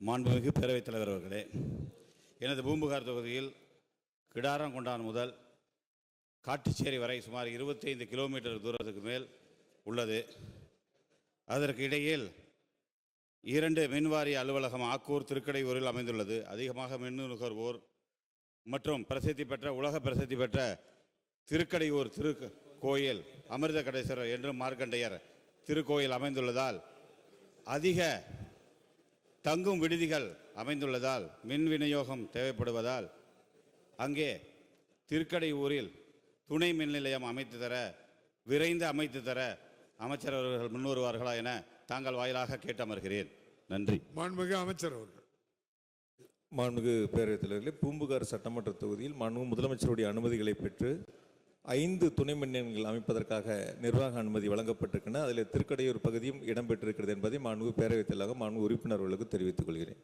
மாண்புமிகு பேரவைத் தலைவர் அவர்களே, எனது பூம்புகார் தொகுதியில் கிடாரங்கொண்டான் முதல் காட்டுச்சேரி வரை சுமார் 25 கிலோமீட்டர் தூரத்துக்கு மேல் உள்ளது. அதற்கு இடையில் 2 மின்வாரிய அலுவலகம் ஆக்கூர், திருக்கடையூரில் அமைந்துள்ளது. அதிகமாக மின் நுகர்வோர் மற்றும் உலக பிரசித்தி பெற்ற திருக்கடையூர் திருக்கோயில் அமிர்த கடேஸ்வரர் என்றும் மார்க்கண்டையர் திருக்கோயில் அமைந்துள்ளதால், அதிக தங்கும் விடுதிகள் அமைந்துள்ளதால், மின் விநியோகம் தேவைப்படுவதால் அங்கே திருக்கடையூரில் துணை மின் நிலையம் விரைந்து அமைத்து தர அமைச்சர் அவர்கள் முன்வருவார்களா என தாங்கள் வாயிலாக கேட்டு அமர்கிறேன். நன்றி. மாண்புமிகு அமைச்சர் அவர்கள். மாண்புமிகு பேரவைத் தலைவர்களே, பூம்புகார் சட்டமன்ற தொகுதியில் மாண்புமிகு முதலமைச்சருடைய அனுமதிகளை பெற்று 5 துணை மின் நிலையங்கள் அமைப்பதற்காக நிர்வாக அனுமதி வழங்கப்பட்டிருக்கின்றன. அதில் திருக்கடையூர் பகுதியும் இடம்பெற்றிருக்கிறது என்பதை மாண்புமிகு பேரவைத் தலைவர் மாண்புமிகு உறுப்பினர்களுக்கு தெரிவித்துக் கொள்கிறேன்.